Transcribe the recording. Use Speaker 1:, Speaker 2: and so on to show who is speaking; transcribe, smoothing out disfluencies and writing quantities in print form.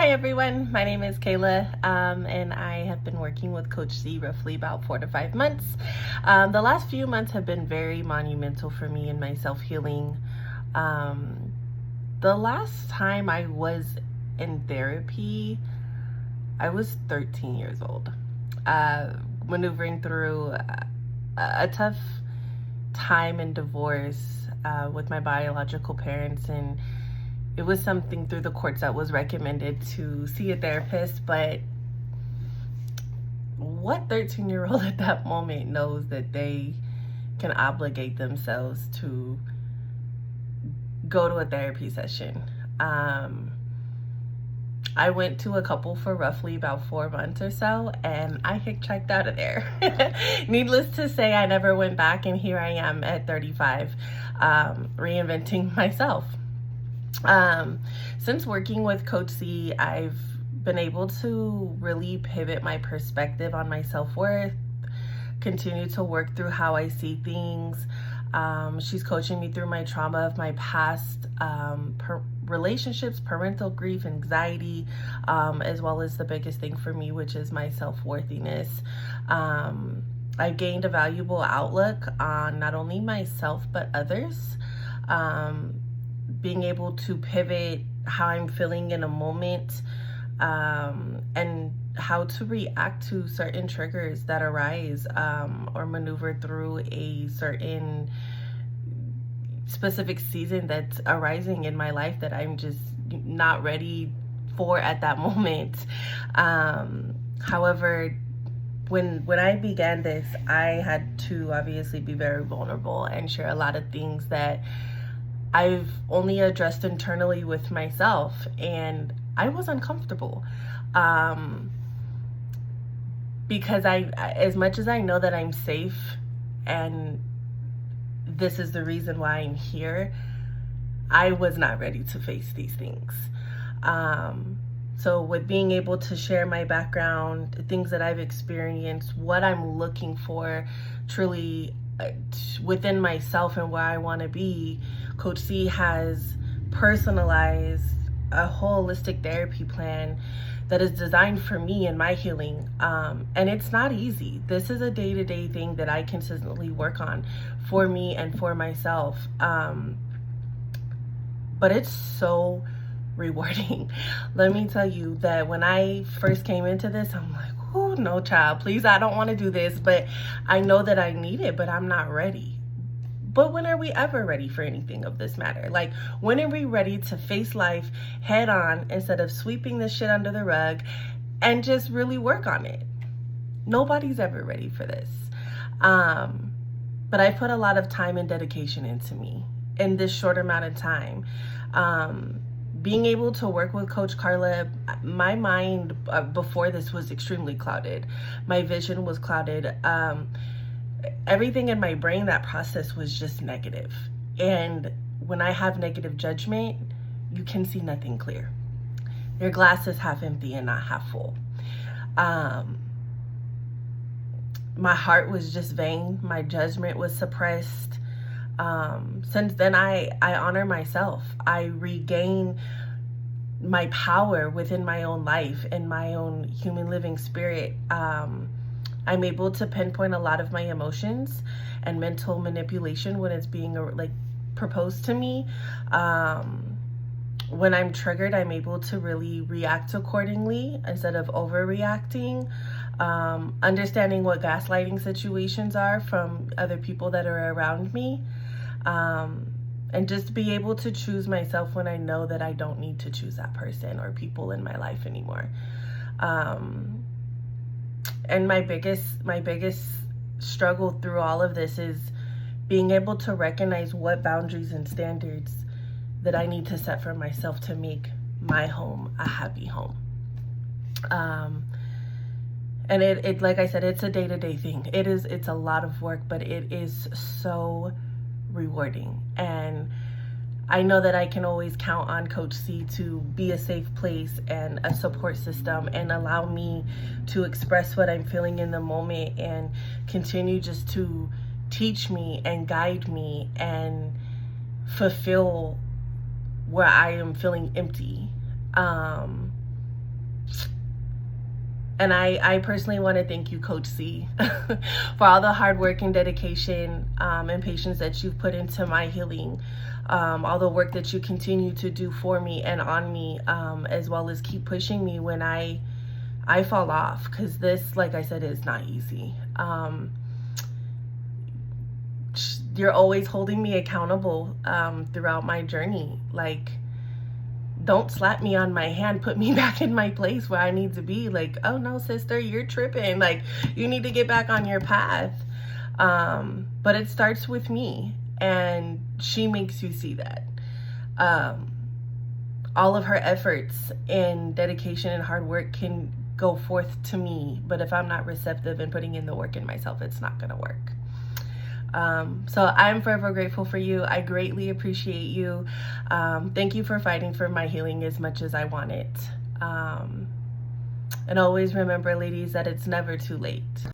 Speaker 1: Hi everyone, my name is Kayla, and I have been working with Coach C roughly about 4 to 5 months. The last few months have been very monumental for me in my self-healing. The last time I was in therapy, I was 13 years old, maneuvering through a tough time in divorce with my biological parents, and it was something through the courts that was recommended to see a therapist. But what 13-year-old at that moment knows that they can obligate themselves to go to a therapy session? I went to a couple for roughly about 4 months or so, and I checked out of there. Needless to say, I never went back, and here I am at 35, reinventing myself. Since working with Coach C, I've been able to really pivot my perspective on my self-worth, continue to work through how I see things. She's coaching me through my trauma of my past relationships, parental grief, anxiety, as well as the biggest thing for me, which is my self-worthiness. I gained a valuable outlook on not only myself, but others. Being able to pivot how I'm feeling in a moment, and how to react to certain triggers that arise, or maneuver through a certain specific season that's arising in my life that I'm just not ready for at that moment. However, when I began this, I had to obviously be very vulnerable and share a lot of things that I've only addressed internally with myself, and I was uncomfortable. Because as much as I know that I'm safe and this is the reason why I'm here, I was not ready to face these things. So with being able to share my background, things that I've experienced, what I'm looking for truly within myself and where I want to be, Coach C has personalized a holistic therapy plan that is designed for me and my healing. And it's not easy. This is a day-to-day thing that I consistently work on for me and for myself. But it's so rewarding. Let me tell you that when I first came into this, I'm like, oh, no, child, please, I don't want to do this, but I know that I need it, but I'm not ready. But when are we ever ready for anything of this matter? Like, when are we ready to face life head on instead of sweeping this shit under the rug and just really work on it? Nobody's ever ready for this. But I put a lot of time and dedication into me in this short amount of time. Being able to work with Coach Carla, my mind before this was extremely clouded. My vision was clouded. Everything in my brain, that process was just negative. And when I have negative judgment, you can see nothing clear. Your glass is half empty and not half full. My heart was just vain. My judgment was suppressed. Since then, I honor myself. I regain my power within my own life and my own human living spirit. I'm able to pinpoint a lot of my emotions and mental manipulation when it's being proposed to me. When I'm triggered, I'm able to really react accordingly instead of overreacting. Understanding what gaslighting situations are from other people that are around me. And just be able to choose myself when I know that I don't need to choose that person or people in my life anymore. And my biggest struggle through all of this is being able to recognize what boundaries and standards that I need to set for myself to make my home a happy home. And it like I said, it's a day-to-day thing. It's a lot of work, but it is so rewarding. And I know that I can always count on Coach C to be a safe place and a support system and allow me to express what I'm feeling in the moment and continue just to teach me and guide me and fulfill where I am feeling empty. And I personally want to thank you, Coach C, for all the hard work and dedication and patience that you've put into my healing, all the work that you continue to do for me and on me, as well as keep pushing me when I fall off, because this, like I said, is not easy. You're always holding me accountable throughout my journey. Like, don't slap me on my hand, put me back in my place where I need to be. Like, oh no, sister, you're tripping. Like, you need to get back on your path. But it starts with me, and she makes you see that. All of her efforts and dedication and hard work can go forth to me, but if I'm not receptive and putting in the work in myself, it's not gonna work. So I'm forever grateful for you. I greatly appreciate you. Thank you for fighting for my healing as much as I want it. And always remember, ladies, that it's never too late.